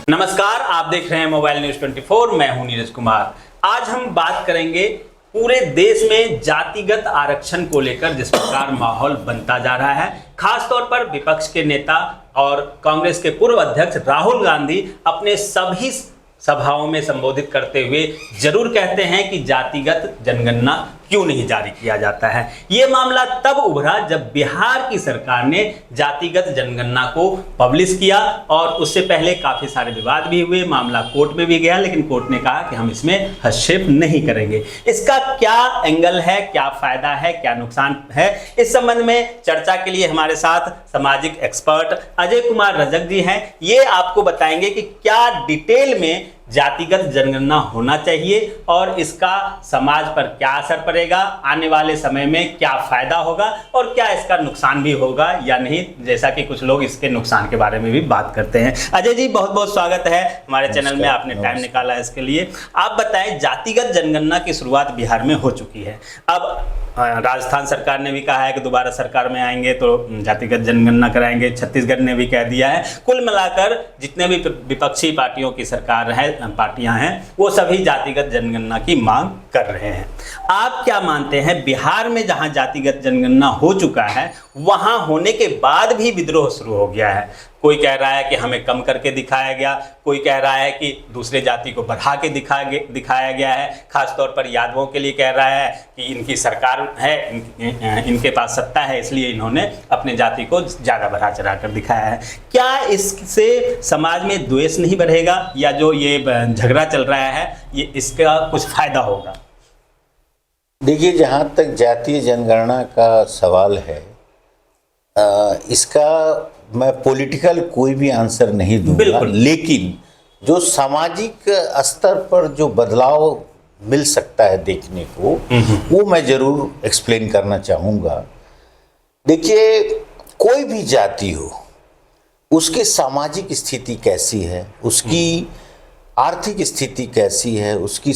नमस्कार, आप देख रहे हैं मोबाइल न्यूज 24। मैं हूं नीरज कुमार। आज हम बात करेंगे पूरे देश में जातिगत आरक्षण को लेकर जिस प्रकार माहौल बनता जा रहा है। खासतौर पर विपक्ष के नेता और कांग्रेस के पूर्व अध्यक्ष राहुल गांधी अपने सभी सभाओं में संबोधित करते हुए जरूर कहते हैं कि जातिगत जनगणना क्यों नहीं जारी किया जाता है। ये मामला तब उभरा जब बिहार की सरकार ने जातिगत जनगणना को पब्लिश किया और उससे पहले काफ़ी सारे विवाद भी हुए, मामला कोर्ट में भी गया, लेकिन कोर्ट ने कहा कि हम इसमें हस्तक्षेप नहीं करेंगे। इसका क्या एंगल है, क्या फायदा है, क्या नुकसान है, इस संबंध में चर्चा के लिए हमारे साथ सामाजिक एक्सपर्ट अजय कुमार रजक जी हैं। ये आपको बताएंगे कि क्या डिटेल में जातिगत जनगणना होना चाहिए और इसका समाज पर क्या असर पड़ेगा, आने वाले समय में क्या फायदा होगा और क्या इसका नुकसान भी होगा या नहीं, जैसा कि कुछ लोग इसके नुकसान के बारे में भी बात करते हैं। अजय जी, बहुत बहुत स्वागत है हमारे चैनल में, आपने टाइम निकाला है इसके लिए। आप बताएं, जातिगत जनगणना की शुरुआत बिहार में हो चुकी है, अब राजस्थान सरकार ने भी कहा है कि दोबारा सरकार में आएंगे तो जातिगत जनगणना कराएंगे, छत्तीसगढ़ ने भी कह दिया है। कुल मिलाकर जितने भी विपक्षी पार्टियों की सरकार है, पार्टियां हैं, वो सभी जातिगत जनगणना की मांग कर रहे हैं। आप क्या मानते हैं, बिहार में जहां जातिगत जनगणना हो चुका है वहां होने के बाद भी विद्रोह शुरू हो गया है? कोई कह रहा है कि हमें कम करके दिखाया गया, कोई कह रहा है कि दूसरे जाति को बढ़ा के दिखाया गया है। खासतौर पर यादवों के लिए कह रहा है कि इनकी सरकार है, इनके पास सत्ता है, इसलिए इन्होंने अपने जाति को ज़्यादा बढ़ा चढ़ा कर दिखाया है। क्या इससे समाज में द्वेष नहीं बढ़ेगा या जो ये झगड़ा चल रहा है ये इसका कुछ फायदा होगा? देखिए, जहाँ तक जातीय जनगणना का सवाल है, इसका मैं पॉलिटिकल कोई भी आंसर नहीं दूंगा, लेकिन जो सामाजिक स्तर पर जो बदलाव मिल सकता है देखने को, वो मैं जरूर एक्सप्लेन करना चाहूँगा। देखिए, कोई भी जाति हो, उसकी सामाजिक स्थिति कैसी है, उसकी आर्थिक स्थिति कैसी है, उसकी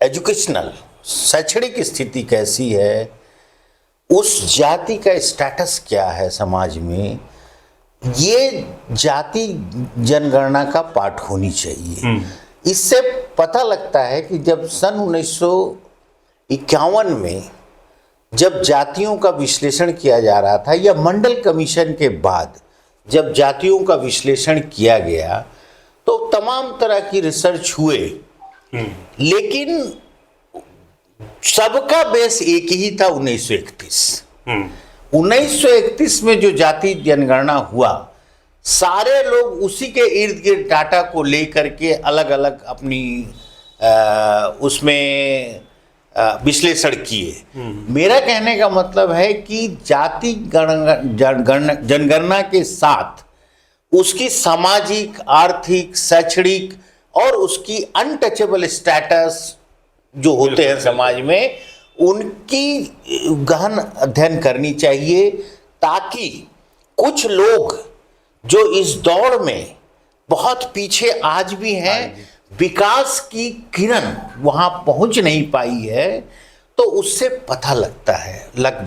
एजुकेशनल शैक्षणिक स्थिति कैसी है, उस जाति का स्टेटस क्या है समाज में, ये जाति जनगणना का पार्ट होनी चाहिए। इससे पता लगता है कि जब सन 1951 में जब जातियों का विश्लेषण किया जा रहा था, या मंडल कमीशन के बाद जब जातियों का विश्लेषण किया गया, तो तमाम तरह की रिसर्च हुए, लेकिन सबका बेस एक ही था, 1931। 1931 में जो जाति जनगणना हुआ, सारे लोग उसी के इर्द गिर्द डाटा को लेकर के अलग अलग अपनी उसमें विश्लेषण किए। मेरा कहने का मतलब है कि जाति जनगणना के साथ उसकी सामाजिक, आर्थिक, शैक्षणिक और उसकी अनटचेबल स्टेटस जो होते हैं समाज में, उनकी गहन अध्ययन करनी चाहिए, ताकि कुछ लोग जो इस दौड़ में बहुत पीछे आज भी हैं, विकास की किरण वहां पहुंच नहीं पाई है, तो उससे पता लग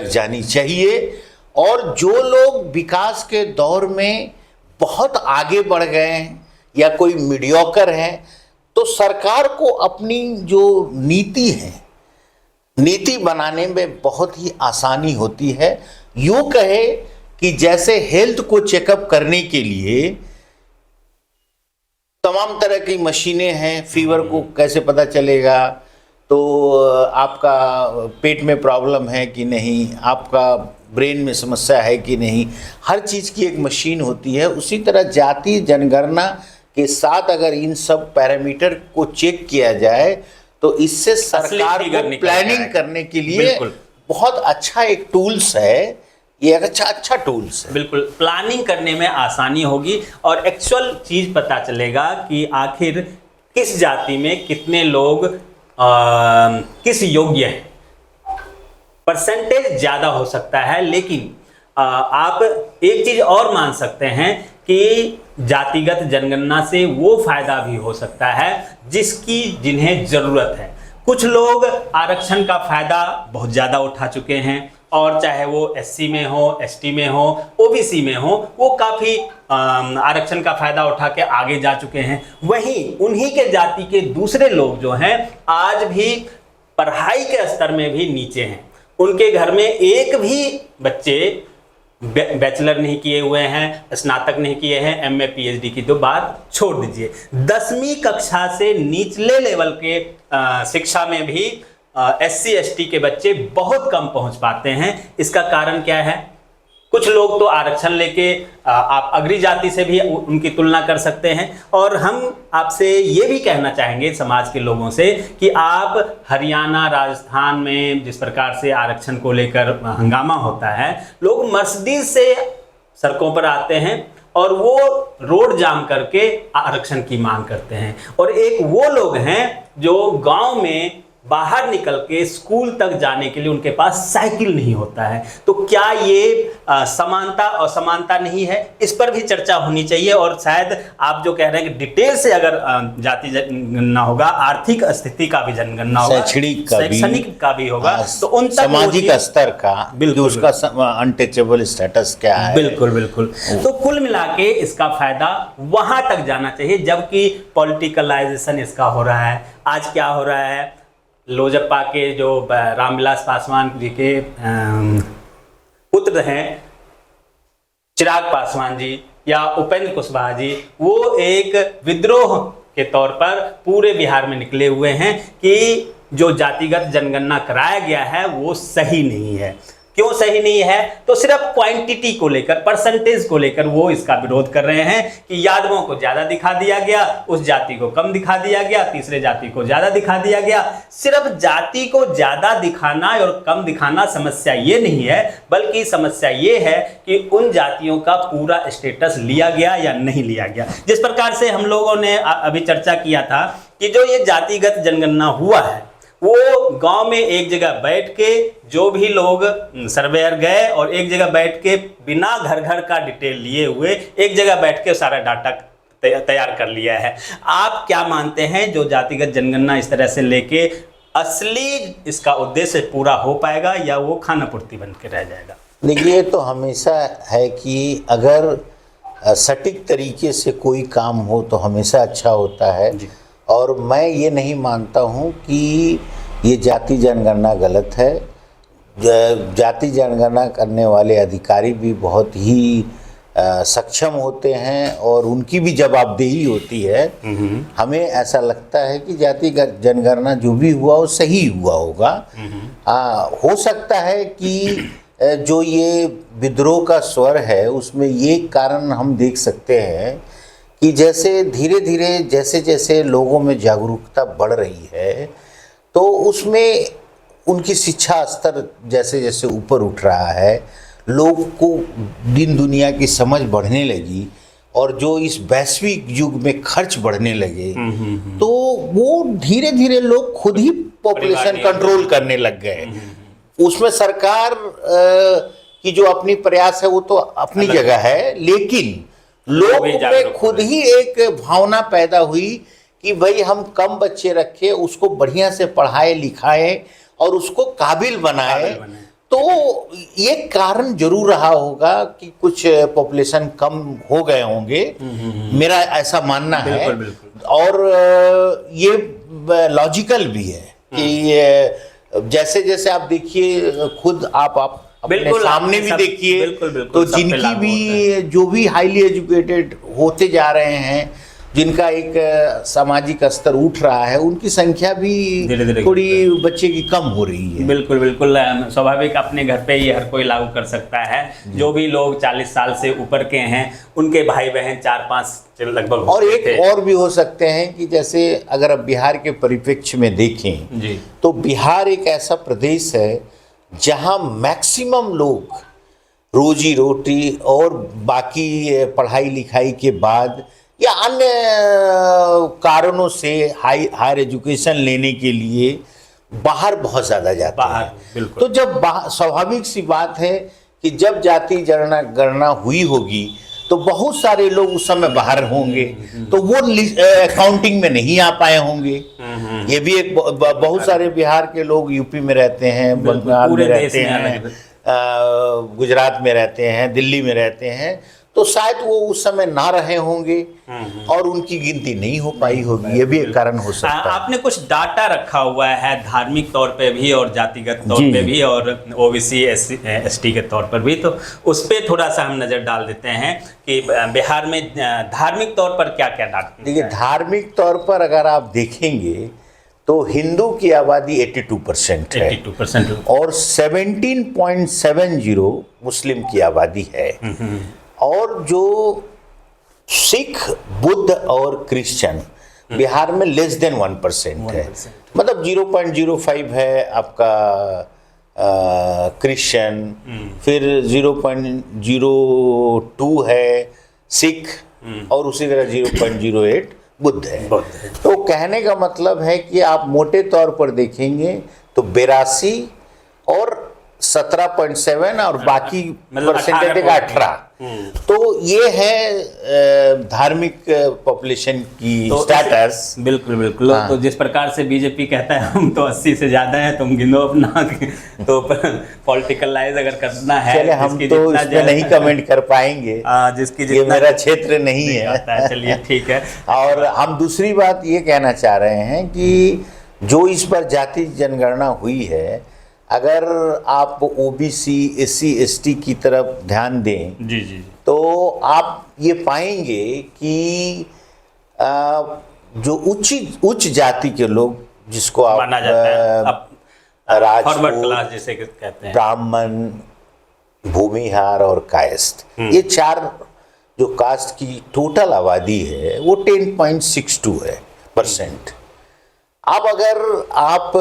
जानी चाहिए। और जो लोग विकास के दौर में बहुत आगे बढ़ गए हैं या कोई मीडियोकर हैं, तो सरकार को अपनी जो नीति बनाने में बहुत ही आसानी होती है। यूँ कहे कि जैसे हेल्थ को चेकअप करने के लिए तमाम तरह की मशीनें हैं, फीवर को कैसे पता चलेगा, तो आपका पेट में प्रॉब्लम है कि नहीं, आपका ब्रेन में समस्या है कि नहीं, हर चीज़ की एक मशीन होती है। उसी तरह जाति जनगणना के साथ अगर इन सब पैरामीटर को चेक किया जाए, तो इससे सरकार को प्लानिंग करने के लिए बहुत अच्छा एक टूल्स है, ये एक अच्छा टूल्स है। बिल्कुल, प्लानिंग करने में आसानी होगी और एक्चुअल चीज पता चलेगा कि आखिर किस जाति में कितने लोग किस योग्य हैं। परसेंटेज ज्यादा हो सकता है, लेकिन आप एक चीज और मान सकते हैं कि जातिगत जनगणना से वो फायदा भी हो सकता है जिन्हें जरूरत है। कुछ लोग आरक्षण का फायदा बहुत ज़्यादा उठा चुके हैं, और चाहे वो एससी में हो, एसटी में हो, ओबीसी में हो, वो काफ़ी आरक्षण का फायदा उठा के आगे जा चुके हैं। वहीं उन्हीं के जाति के दूसरे लोग जो हैं आज भी पढ़ाई के स्तर में भी नीचे हैं। उनके घर में एक भी बच्चे बैचलर नहीं किए हुए हैं, स्नातक नहीं किए हैं, एमए पीएचडी की तो बात छोड़ दीजिए। 10वीं कक्षा से निचले लेवल के शिक्षा में भी एससी एसटी के बच्चे बहुत कम पहुंच पाते हैं। इसका कारण क्या है? कुछ लोग तो आरक्षण लेके आप अग्री जाति से भी उनकी तुलना कर सकते हैं। और हम आपसे ये भी कहना चाहेंगे समाज के लोगों से कि आप हरियाणा, राजस्थान में जिस प्रकार से आरक्षण को लेकर हंगामा होता है, लोग मर्सिडीज से सड़कों पर आते हैं और वो रोड जाम करके आरक्षण की मांग करते हैं। और एक वो लोग हैं जो गांव में बाहर निकल के स्कूल तक जाने के लिए उनके पास साइकिल नहीं होता है। तो क्या ये समानता असमानता नहीं है? इस पर भी चर्चा होनी चाहिए। और शायद आप जो कह रहे हैं कि डिटेल से अगर जाति जनगणना होगा, आर्थिक स्थिति का भी जनगणना होगा, शैक्षणिक का भी होगा, तो उन तक सामाजिक स्तर का, बिल्कुल उसका अनटचेबल स्टेटस क्या है। बिल्कुल बिल्कुल। तो कुल मिला के इसका फायदा वहां तक जाना चाहिए, जबकि पॉलिटिकलाइजेशन इसका हो रहा है। आज क्या हो रहा है? लोजपा के जो रामविलास पासवान जी के पुत्र हैं चिराग पासवान जी या उपेंद्र कुशवाहा जी, वो एक विद्रोह के तौर पर पूरे बिहार में निकले हुए हैं कि जो जातिगत जनगणना कराया गया है वो सही नहीं है। क्यों सही नहीं है? तो सिर्फ क्वांटिटी को लेकर, परसेंटेज को लेकर वो इसका विरोध कर रहे हैं कि यादवों को ज्यादा दिखा दिया गया, उस जाति को कम दिखा दिया गया, तीसरे जाति को ज्यादा दिखा दिया गया। सिर्फ जाति को ज्यादा दिखाना और कम दिखाना समस्या ये नहीं है, बल्कि समस्या ये है कि उन जातियों का पूरा स्टेटस लिया गया या नहीं लिया गया। जिस प्रकार से हम लोगों ने अभी चर्चा किया था कि जो ये जातिगत जनगणना हुआ है, वो गांव में एक जगह बैठ के जो भी लोग सर्वेयर गए और एक जगह बैठ के बिना घर घर का डिटेल लिए हुए एक जगह बैठ के सारा डाटा तैयार कर लिया है। आप क्या मानते हैं, जो जातिगत जनगणना इस तरह से लेके असली इसका उद्देश्य पूरा हो पाएगा या वो खानापूर्ति बन के रह जाएगा? देखिए, तो हमेशा है कि अगर सटीक तरीके से कोई काम हो तो हमेशा अच्छा होता है। और मैं ये नहीं मानता हूँ कि ये जाति जनगणना गलत है। जाति जनगणना करने वाले अधिकारी भी बहुत ही सक्षम होते हैं और उनकी भी जवाबदेही होती है। हमें ऐसा लगता है कि जाति जनगणना जो भी हुआ वो सही हुआ होगा। हो सकता है कि जो ये विद्रोह का स्वर है उसमें ये कारण हम देख सकते हैं कि जैसे धीरे धीरे जैसे जैसे लोगों में जागरूकता बढ़ रही है तो उसमें उनकी शिक्षा स्तर जैसे जैसे ऊपर उठ रहा है, लोगों को दिन दुनिया की समझ बढ़ने लगी और जो इस वैश्विक युग में खर्च बढ़ने लगे तो वो धीरे धीरे लोग खुद ही पॉपुलेशन कंट्रोल करने लग गए। उसमें सरकार की जो अपनी प्रयास है वो तो अपनी जगह है, लेकिन लोग में खुद ही एक भावना पैदा हुई कि भाई हम कम बच्चे रखें, उसको बढ़िया से पढ़ाए लिखाएं और उसको काबिल बनाए। तो ये कारण जरूर रहा होगा कि कुछ पॉपुलेशन कम हो गए होंगे, मेरा ऐसा मानना है। बिल्कुल। और ये लॉजिकल भी है कि जैसे जैसे आप देखिए, खुद आप अपने सामने भी देखिए, तो जिनकी भी जो भी हाईली एजुकेटेड होते जा रहे हैं, जिनका एक सामाजिक स्तर उठ रहा है, उनकी संख्या भी थोड़ी बच्चे की कम हो रही है। बिल्कुल बिल्कुल स्वाभाविक, अपने घर पे ये हर कोई लागू कर सकता है। जो भी लोग 40 साल से ऊपर के हैं उनके भाई बहन 4-5 लगभग, और एक और भी हो सकते हैं कि जैसे अगर अब बिहार के परिप्रेक्ष्य में देखें जी, तो बिहार एक ऐसा प्रदेश है जहां मैक्सिमम लोग रोजी रोटी और बाकी पढ़ाई लिखाई के बाद या अन्य कारणों से हायर एजुकेशन लेने के लिए बाहर बहुत ज़्यादा जाते हैं। तो जब स्वाभाविक सी बात है कि जब जाति जनगणना हुई होगी तो बहुत सारे लोग उस समय बाहर होंगे, तो वो काउंटिंग में नहीं आ पाए होंगे। ये भी एक बहुत सारे बिहार के लोग यूपी में रहते हैं, बंगाल में रहते हैं, गुजरात में रहते हैं, दिल्ली में रहते हैं, तो शायद वो उस समय ना रहे होंगे और उनकी गिनती नहीं हो पाई होगी, ये भी एक कारण हो सकता है। आपने कुछ डाटा रखा हुआ है धार्मिक तौर पे भी और जातिगत तौर जी, पे जी। भी और ओबीसी एसटी के तौर पर भी, तो उस पे थोड़ा सा हम नज़र डाल देते हैं कि बिहार में धार्मिक तौर पर क्या क्या डाटा। देखिए, धार्मिक तौर पर अगर आप देखेंगे तो हिंदू की आबादी 82% है 82% और 17.70 मुस्लिम की आबादी है। और जो सिख, बुद्ध और क्रिश्चियन बिहार में लेस देन 1% है, मतलब 0.05 है आपका क्रिश्चियन, फिर 0.02 है सिख और उसी तरह 0.08 बुद्ध है। तो कहने का मतलब है कि आप मोटे तौर पर देखेंगे तो 82 और 17.7 और बाकी मतलब परसेंटेज 18। तो ये है धार्मिक पॉपुलेशन की तो स्टेटस। बिल्कुल बिल्कुल। हाँ। तो जिस प्रकार से बीजेपी कहता है हम तो 80 से ज्यादा है, तुम गिनो अपना, तो पॉलिटिकलाइज अगर करना है चले, हम जिसकी तो जितना इसमें नहीं कमेंट कर पाएंगे, जिसकी ये जितना मेरा क्षेत्र नहीं है। आता है। चलिए ठीक है। और हम दूसरी बात ये कहना चाह रहे हैं कि जो इस पर जाति जनगणना हुई है, अगर आप ओबीसी, एससी, एसटी की तरफ ध्यान दें जी जी तो आप ये पाएंगे कि जो उच्च जाति के लोग जिसको आप माना जाता है फॉरवर्ड क्लास राजपूत, जिसे कहते हैं, ब्राह्मण, भूमिहार और कायस्थ, ये 4 जो कास्ट की टोटल आबादी है वो 10.62 है परसेंट। अब अगर आप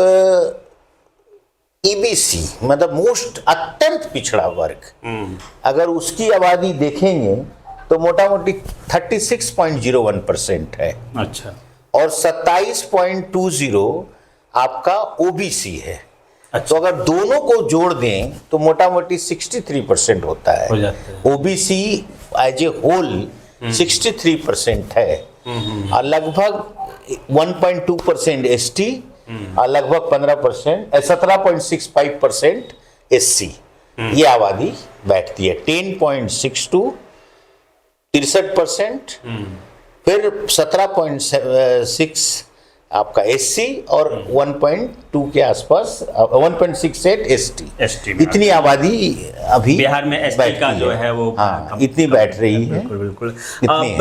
ईबीसी मतलब मोस्ट अत्यंत पिछड़ा वर्ग, अगर उसकी आबादी देखेंगे तो मोटा मोटी 36.01% है अच्छा और 27.20 आपका ओबीसी है। तो अगर दोनों को जोड़ दें तो मोटा मोटी 63% होता हो है। जाता है। ओबीसी एज ए होल 63% है और लगभग 1.2% एसटी और लगभग 15% 17.65% एससी, ये आबादी बैठती है। 10.62 63%, फिर 17.6 आपका एससी और 1.2 के आसपास 1.68 एसटी। इतनी आबादी अभी बिहार में एसटी बैठती का जो है वो हाँ, इतनी बैठ रही है। बिल्कुल बिल्कुल। इतनी अब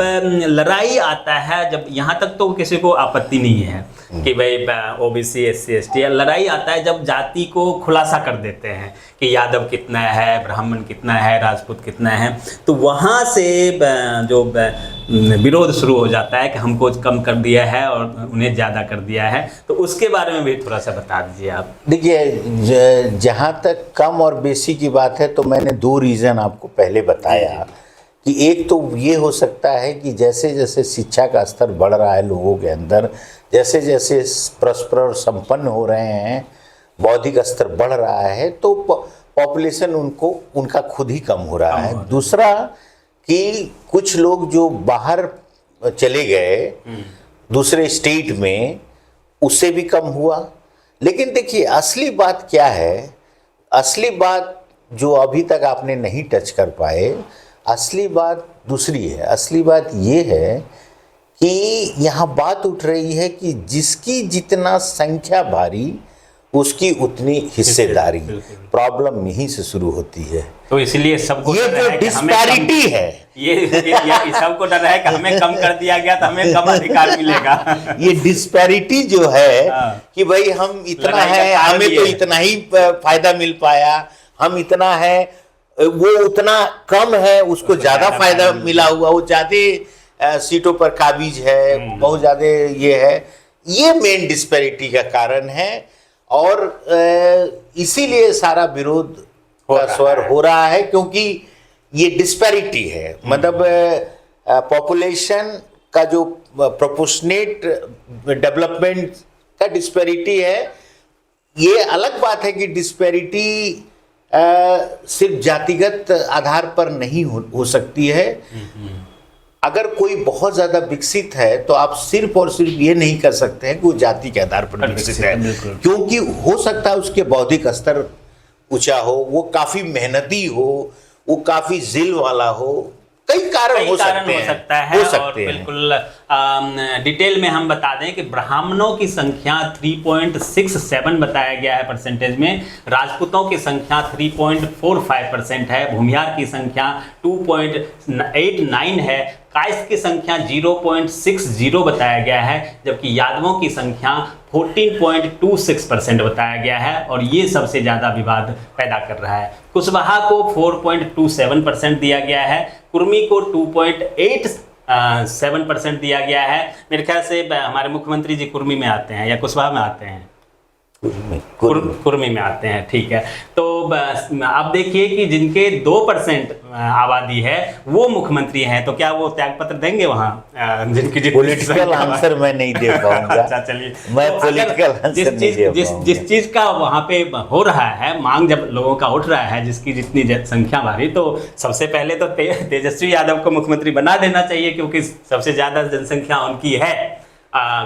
लड़ाई आता है जब, यहाँ तक तो किसी को आपत्ति नहीं है कि भाई ओबीसी एससी एसटी, लड़ाई आता है जब जाति को खुलासा कर देते हैं कि यादव कितना है, ब्राह्मण कितना है, राजपूत कितना है, तो वहाँ से जो विरोध शुरू हो जाता है कि हमको कम कर दिया है और उन्हें ज़्यादा कर दिया है। तो उसके बारे में भी थोड़ा सा बता दीजिए आप। देखिए, जहाँ तक कम और बेसी की बात है तो मैंने 2 रीज़न आपको पहले बताया कि एक तो ये हो सकता है कि जैसे जैसे शिक्षा का स्तर बढ़ रहा है लोगों के अंदर, जैसे जैसे परस्पर और संपन्न हो रहे हैं, बौद्धिक स्तर बढ़ रहा है, तो पॉपुलेशन उनका खुद ही कम हो रहा है। दूसरा कि कुछ लोग जो बाहर चले गए दूसरे स्टेट में, उससे भी कम हुआ। लेकिन देखिए, असली बात क्या है, असली बात जो अभी तक आपने नहीं टच कर पाए, असली बात दूसरी है। असली बात ये है कि यहाँ बात उठ रही है कि जिसकी जितना संख्या भारी उसकी उतनी हिस्सेदारी। प्रॉब्लम यहीं से शुरू होती है। तो इसलिए सबको ये जो डिस्पैरिटी है, ये सबको डर है कि हमें कम कर दिया गया तो हमें कम अधिकार मिलेगा। ये डिस्पैरिटी जो है कि भाई हम इतना है, हमें तो इतना ही फायदा मिल पाया, हम इतना है, वो उतना कम है, उसको ज्यादा फायदा मिला हुआ, वो ज्यादा सीटों पर काबिज है, बहुत ज्यादा ये है। ये मेन डिस्पैरिटी का कारण है और इसीलिए सारा विरोध का स्वर हो रहा है, क्योंकि ये डिस्पैरिटी है। मतलब पॉपुलेशन का जो प्रोपोर्शनेट डेवलपमेंट का डिस्पैरिटी है। ये अलग बात है कि डिस्पैरिटी सिर्फ जातिगत आधार पर नहीं हो सकती है। अगर कोई बहुत ज्यादा विकसित है तो आप सिर्फ और सिर्फ ये नहीं कर सकते हैं कि वो जाति के आधार पर विकसित है, क्योंकि हो सकता है उसके बौद्धिक स्तर ऊंचा हो, वो काफी मेहनती हो, वो काफी जिल वाला हो, कई कारण हो सकते हैं, हो सकते हैं। बिल्कुल डिटेल में हम बता दें कि ब्राह्मणों की संख्या 3.67 बताया गया है परसेंटेज में, राजपूतों की संख्या 3.45% है, भूमिहार की संख्या 2.89 है, कायस्थ की संख्या 0.60 बताया गया है, जबकि यादवों की संख्या 14.26% बताया गया है और ये सबसे ज़्यादा विवाद पैदा कर रहा है। कुशवाहा को 4.27% दिया गया है, कुर्मी को 2.87% दिया गया है। मेरे ख्याल से हमारे मुख्यमंत्री जी कुर्मी में आते हैं या कुशवाहा में आते हैं? कुर्मी में आते हैं, ठीक है। तो अब देखिए कि जिनके 2% आबादी है वो मुख्यमंत्री हैं, तो क्या वो त्यागपत्र देंगे वहाँ? जिनकी पॉलिटिकल आंसर मैं नहीं दे पाऊंगा। अच्छा चलिए, मैं पॉलिटिकल आंसर नहीं दे पाऊंगा। जिस चीज का वहाँ पे हो रहा है, मांग जब लोगों का उठ रहा है, जिसकी जितनी संख्या भारी, तो सबसे पहले तो तेजस्वी यादव को मुख्यमंत्री बना देना चाहिए, क्योंकि सबसे ज्यादा जनसंख्या उनकी है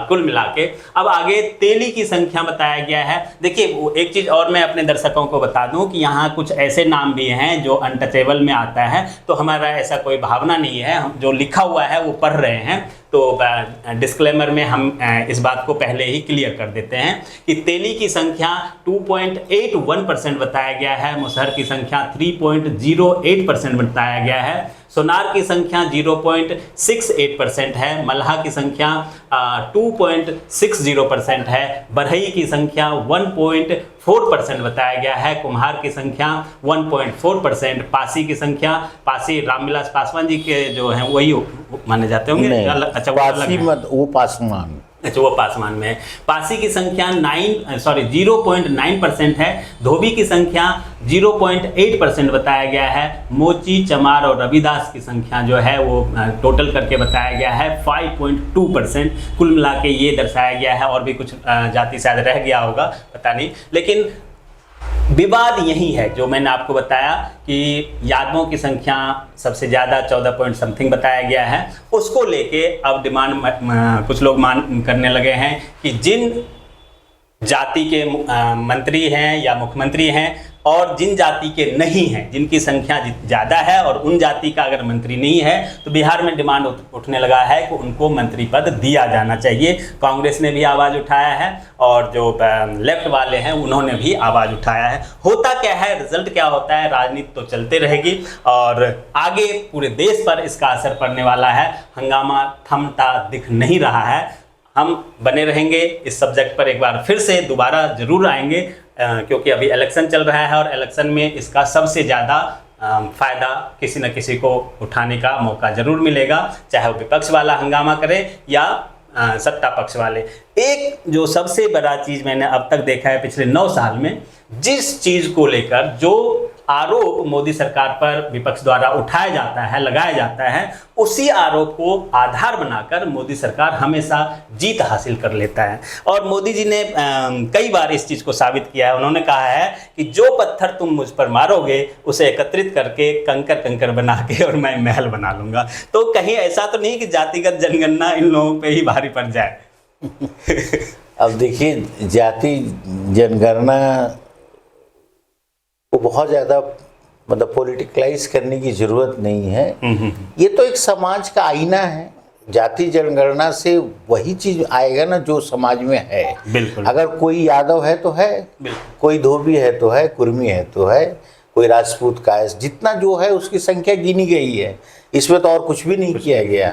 कुल मिला के। अब आगे तेली की संख्या बताया गया है। देखिए, एक चीज और मैं अपने दर्शकों को बता दूं कि यहाँ कुछ ऐसे नाम भी हैं जो अनटचेबल में आता है, तो हमारा ऐसा कोई भावना नहीं है, हम जो लिखा हुआ है वो पढ़ रहे हैं। तो डिस्क्लेमर में हम इस बात को पहले ही क्लियर कर देते हैं कि तेली की संख्या 2.81% बताया गया है, मुसहर की संख्या 3.08% बताया गया है, सोनार की संख्या 0.68% है, मल्हा की संख्या 2.60% है, बरहई की संख्या 1.4% बताया गया है, कुम्हार की संख्या 1.4%, पासी की संख्या, पासी रामविलास पासवान जी के जो हैं वही माने जाते होंगे। अच्छा, पासी मत, वो पासवान, अच्छा वो पासवान में है। पासी की संख्या 0.9% है, धोबी की संख्या 0.8% बताया गया है, मोची, चमार और रविदास की संख्या जो है वो टोटल करके बताया गया है 5.2%। कुल मिला के ये दर्शाया गया है, और भी कुछ जाति शायद रह गया होगा, पता नहीं। लेकिन विवाद यही है जो मैंने आपको बताया कि यादवों की संख्या सबसे ज़्यादा 14 पॉइंट समथिंग बताया गया है, उसको लेके अब डिमांड कुछ लोग करने लगे हैं कि जिन जाति के मंत्री हैं या मुख्यमंत्री हैं और जिन जाति के नहीं हैं, जिनकी संख्या ज़्यादा है और उन जाति का अगर मंत्री नहीं है, तो बिहार में डिमांड उठने लगा है कि उनको मंत्री पद दिया जाना चाहिए। कांग्रेस ने भी आवाज़ उठाया है और जो लेफ्ट वाले हैं उन्होंने भी आवाज़ उठाया है। होता क्या है, रिजल्ट क्या होता है, राजनीति तो चलते रहेगी और आगे पूरे देश पर इसका असर पड़ने वाला है। हंगामा थमता दिख नहीं रहा है। हम बने रहेंगे इस सब्जेक्ट पर, एक बार फिर से दोबारा जरूर आएंगे, क्योंकि अभी इलेक्शन चल रहा है और इलेक्शन में इसका सबसे ज़्यादा फ़ायदा किसी न किसी को उठाने का मौका ज़रूर मिलेगा, चाहे वो विपक्ष वाला हंगामा करे या सत्ता पक्ष वाले। एक जो सबसे बड़ा चीज़ मैंने अब तक देखा है पिछले 9 साल में, जिस चीज़ को लेकर जो आरोप मोदी सरकार पर विपक्ष द्वारा उठाया जाता है, लगाया जाता है, उसी आरोप को आधार बनाकर मोदी सरकार हमेशा जीत हासिल कर लेता है। और मोदी जी ने कई बार इस चीज़ को साबित किया है। उन्होंने कहा है कि जो पत्थर तुम मुझ पर मारोगे उसे एकत्रित करके कंकर कंकर बना के और मैं महल बना लूँगा। तो कहीं ऐसा तो नहीं कि जातिगत जनगणना इन लोगों पर ही भारी पड़ जाए। अब देखिए, जाति जनगणना को बहुत ज़्यादा मतलब पॉलिटिकलाइज करने की ज़रूरत नहीं है। ये तो एक समाज का आईना है। जाति जनगणना से वही चीज़ आएगा ना जो समाज में है। बिल्कुल। अगर कोई यादव है तो है, कोई धोबी है तो है, कुर्मी है तो है, कोई राजपूत, कायस्थ, जितना जो है उसकी संख्या गिनी गई है, इसमें तो और कुछ भी नहीं किया गया।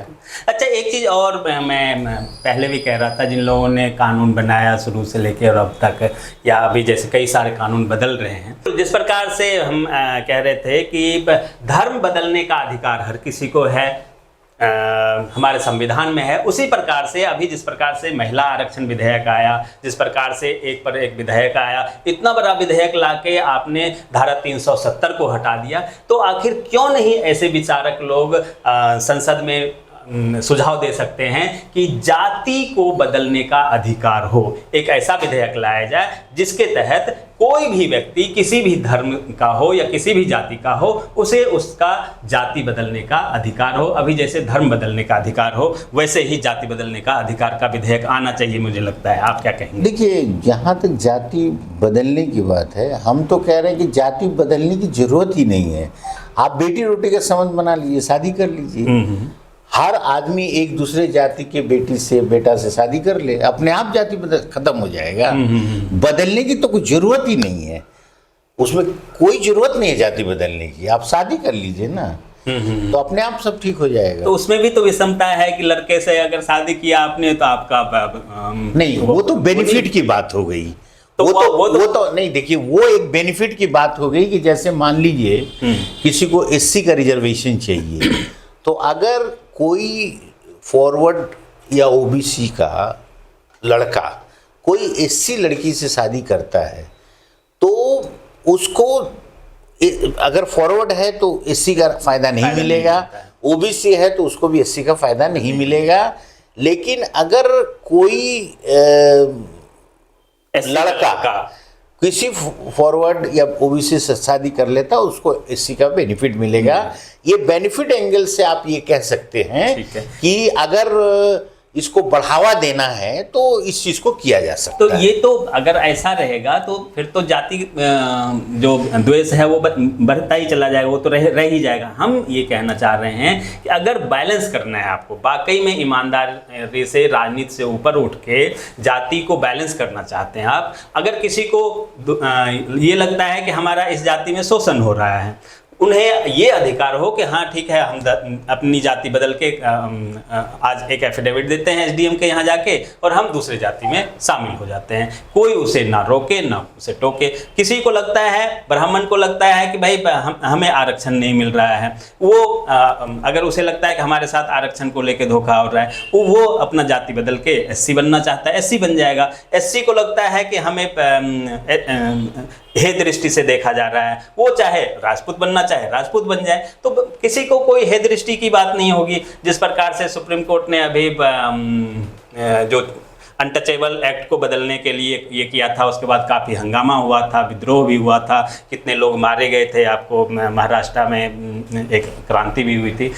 अच्छा, एक चीज़ और मैं पहले भी कह रहा था, जिन लोगों ने कानून बनाया शुरू से लेकर अब तक, या अभी जैसे कई सारे कानून बदल रहे हैं, तो जिस प्रकार से हम कह रहे थे कि धर्म बदलने का अधिकार हर किसी को है, हमारे संविधान में है, उसी प्रकार से अभी जिस प्रकार से महिला आरक्षण विधेयक आया, जिस प्रकार से एक पर एक विधेयक आया, इतना बड़ा विधेयक लाके आपने धारा 370 को हटा दिया, तो आखिर क्यों नहीं ऐसे विचारक लोग संसद में सुझाव दे सकते हैं कि जाति को बदलने का अधिकार हो। एक ऐसा विधेयक लाया जाए जिसके तहत कोई भी व्यक्ति किसी भी धर्म का हो या किसी भी जाति का हो, उसे उसका जाति बदलने का अधिकार हो। अभी जैसे धर्म बदलने का अधिकार हो, वैसे ही जाति बदलने का अधिकार का विधेयक आना चाहिए, मुझे लगता है। आप क्या कहेंगे? देखिए, जहाँ तक जाति बदलने की बात है, हम तो कह रहे हैं कि जाति बदलने की जरूरत ही नहीं है। आप बेटी रोटी का संबंध बना लीजिए, शादी कर लीजिए। हर आदमी एक दूसरे जाति के बेटी से बेटा से शादी कर ले, अपने आप जाति खत्म हो जाएगा। बदलने की तो कोई जरूरत ही नहीं है, उसमें कोई जरूरत नहीं है जाति बदलने की। आप शादी कर लीजिए ना, तो अपने आप सब ठीक हो जाएगा। तो उसमें भी तो विषमता है कि लड़के से अगर शादी किया आपने तो आपका नहीं, वो तो बेनिफिट की बात हो गई। तो वो तो नहीं, देखिए, वो एक बेनिफिट की बात हो गई कि जैसे मान लीजिए किसी को एससी का रिजर्वेशन चाहिए, तो अगर कोई फॉरवर्ड या ओबीसी का लड़का कोई एससी लड़की से शादी करता है, तो उसको अगर फॉरवर्ड है तो एससी का फायदा नहीं मिलेगा, ओबीसी है तो उसको भी एससी का फायदा नहीं मिलेगा। लेकिन अगर कोई लड़का किसी फॉरवर्ड या ओबीसी से शादी कर लेता, उसको एससी का बेनिफिट मिलेगा। ये बेनिफिट एंगल से आप ये कह सकते हैं कि अगर इसको बढ़ावा देना है तो इस चीज को किया जा सकता है। तो ये तो अगर ऐसा रहेगा तो फिर तो जाति जो द्वेष है वो बढ़ता ही चला जाएगा, वो तो रह ही जाएगा। हम ये कहना चाह रहे हैं कि अगर बैलेंस करना है आपको, वाकई में ईमानदारी से, राजनीति से ऊपर उठ के जाति को बैलेंस करना चाहते हैं आप, अगर किसी को ये लगता है कि हमारा इस जाति में शोषण हो रहा है, उन्हें ये अधिकार हो कि हाँ ठीक है, हम अपनी जाति बदल के आज एक एफिडेविट देते हैं एसडीएम के यहाँ जाके और हम दूसरे जाति में शामिल हो जाते हैं। कोई उसे ना रोके ना उसे टोके। किसी को लगता है, ब्राह्मण को लगता है कि भाई हमें आरक्षण नहीं मिल रहा है, वो अगर उसे लगता है कि हमारे साथ आरक्षण को लेके धोखा हो रहा है, वो अपना जाति बदल के एससी बनना चाहता है, एससी बन जाएगा। एससी को लगता है कि हमें हे दृष्टि से देखा जा रहा है, वो चाहे राजपूत बनना चाहे राजपूत बन जाए, तो किसी को कोई हे दृष्टि की बात नहीं होगी। जिस प्रकार से सुप्रीम कोर्ट ने अभी जो अनटचेबल एक्ट को बदलने के लिए ये किया था, उसके बाद काफ़ी हंगामा हुआ था, विद्रोह भी हुआ था, कितने लोग मारे गए थे। आपको महाराष्ट्र में एक क्रांति भी हुई थी,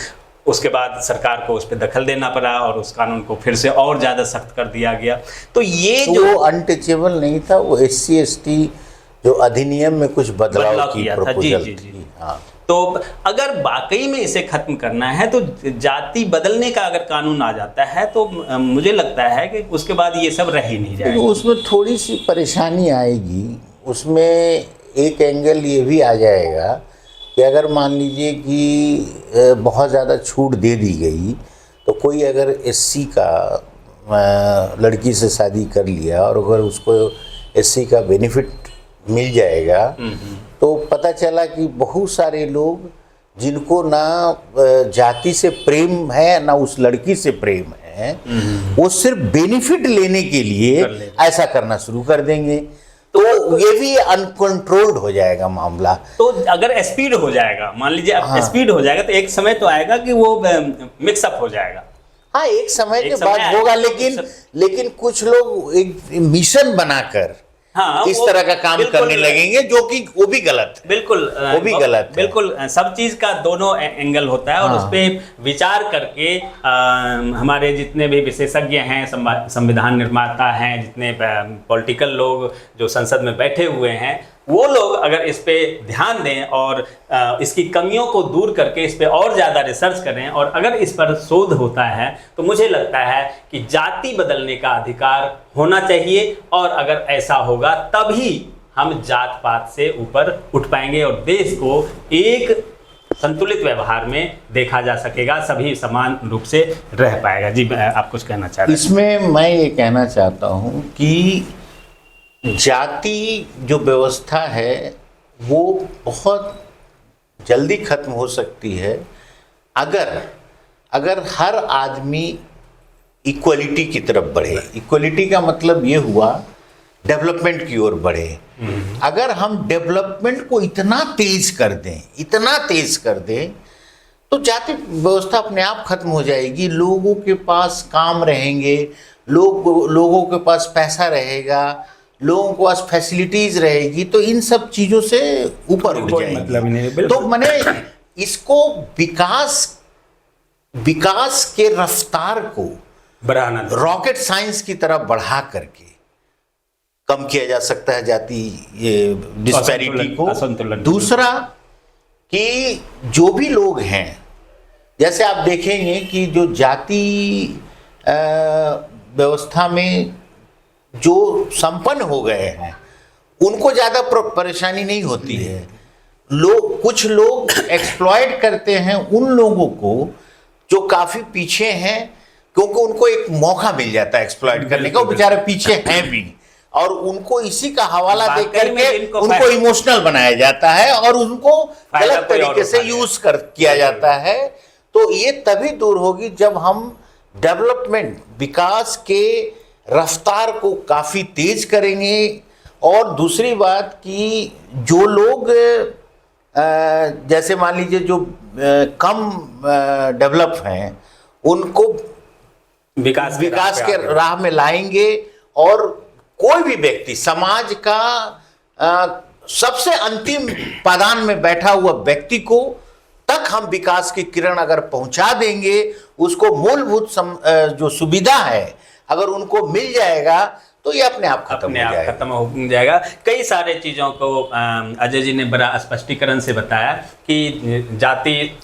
उसके बाद सरकार को उस पर दखल देना पड़ा और उस कानून को फिर से और ज़्यादा सख्त कर दिया गया। तो ये तो जो अनटचेबल नहीं था, वो SC ST जो अधिनियम में कुछ बदलाव किया था। जी। हाँ। तो अगर वाकई में इसे खत्म करना है तो जाति बदलने का अगर कानून आ जाता है तो मुझे लगता है कि उसके बाद ये सब रह ही नहीं जाएगा। तो उसमें थोड़ी सी परेशानी आएगी। उसमें एक एंगल ये भी आ जाएगा कि अगर मान लीजिए कि बहुत ज़्यादा छूट दे दी गई, तो कोई अगर SC का लड़की से शादी कर लिया और अगर उसको SC का बेनिफिट मिल जाएगा, तो पता चला कि बहुत सारे लोग जिनको ना जाति से प्रेम है ना उस लड़की से प्रेम है, वो सिर्फ बेनिफिट लेने के लिए ऐसा करना शुरू कर देंगे। तो ये भी अनकंट्रोल्ड हो जाएगा मामला। तो अगर स्पीड हो जाएगा, मान लीजिए अब स्पीड हो जाएगा, तो एक समय तो आएगा कि वो मिक्सअप हो जाएगा। हाँ, एक समय के बाद होगा, लेकिन कुछ लोग एक मिशन बनाकर इस तरह का काम करने लगेंगे, जो कि वो भी गलत है। बिल्कुल, वो भी गलत है। बिल्कुल, सब चीज का दोनों एंगल होता है और उस पर विचार करके हमारे जितने भी विशेषज्ञ हैं, संविधान निर्माता हैं, जितने पॉलिटिकल लोग जो संसद में बैठे हुए हैं, वो लोग अगर इस पे ध्यान दें और इसकी कमियों को दूर करके इस पे और ज़्यादा रिसर्च करें और अगर इस पर शोध होता है, तो मुझे लगता है कि जाति बदलने का अधिकार होना चाहिए। और अगर ऐसा होगा तभी हम जात पात से ऊपर उठ पाएंगे और देश को एक संतुलित व्यवहार में देखा जा सकेगा, सभी समान रूप से रह पाएगा। जी, आप कुछ कहना चाह रहे हैं? इसमें मैं ये कहना चाहता हूँ कि जाति जो व्यवस्था है वो बहुत जल्दी खत्म हो सकती है अगर हर आदमी इक्वलिटी की तरफ बढ़े। इक्वलिटी का मतलब ये हुआ डेवलपमेंट की ओर बढ़े। अगर हम डेवलपमेंट को इतना तेज कर दें तो जाति व्यवस्था अपने आप खत्म हो जाएगी, लोगों के पास काम रहेंगे, लोगों के पास पैसा रहेगा, लोगों के पास फैसिलिटीज रहेगी, तो इन सब चीजों से ऊपर उठ जाएंगे। मतलब ही नहीं, तो मैंने इसको विकास के रफ्तार को बढ़ाना, रॉकेट साइंस की तरफ बढ़ा करके कम किया जा सकता है जाति ये डिस्पैरिटी को। असंतुलन। दूसरा कि जो भी लोग हैं, जैसे आप देखेंगे कि जो जाति व्यवस्था में जो संपन्न हो गए हैं उनको ज़्यादा परेशानी नहीं होती है। कुछ लोग एक्सप्लॉइट करते हैं उन लोगों को जो काफ़ी पीछे हैं, क्योंकि उनको एक मौका मिल जाता है एक्सप्लॉइट करने का, वो बेचारे पीछे हैं भी, और उनको इसी का हवाला दे करके उनको इमोशनल बनाया जाता है और उनको गलत तरीके से यूज किया जाता है। तो ये तभी दूर होगी जब हम डेवलपमेंट, विकास के रफ्तार को काफ़ी तेज करेंगे। और दूसरी बात कि जो लोग जैसे मान लीजिए जो कम डेवलप हैं उनको विकास के राह में लाएंगे, और कोई भी व्यक्ति समाज का सबसे अंतिम पादान में बैठा हुआ व्यक्ति को तक हम विकास की किरण अगर पहुंचा देंगे, उसको मूलभूत जो सुविधा है अगर उनको मिल जाएगा तो ये अपने आप खत्म हो जाएगा। कई सारे चीज़ों को अजय जी ने बड़ा स्पष्टीकरण से बताया कि जाति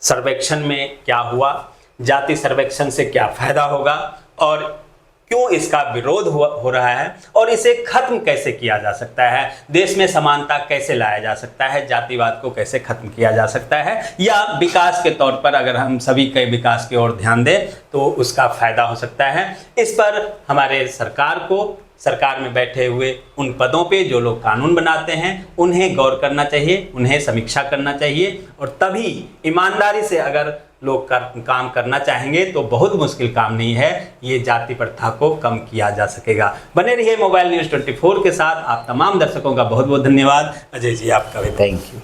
सर्वेक्षण में क्या हुआ, जाति सर्वेक्षण से क्या फायदा होगा और क्यों इसका विरोध हो रहा है, और इसे खत्म कैसे किया जा सकता है, देश में समानता कैसे लाया जा सकता है, जातिवाद को कैसे खत्म किया जा सकता है, या विकास के तौर पर अगर हम सभी के विकास की ओर ध्यान दें तो उसका फायदा हो सकता है। इस पर हमारे सरकार में बैठे हुए उन पदों पे जो लोग कानून बनाते हैं उन्हें गौर करना चाहिए, उन्हें समीक्षा करना चाहिए, और तभी ईमानदारी से अगर लोग काम करना चाहेंगे तो बहुत मुश्किल काम नहीं है, ये जाति प्रथा को कम किया जा सकेगा। बने रहिए मोबाइल न्यूज़ 24 के साथ। आप तमाम दर्शकों का बहुत बहुत धन्यवाद। अजय जी आपका भी थैंक यू।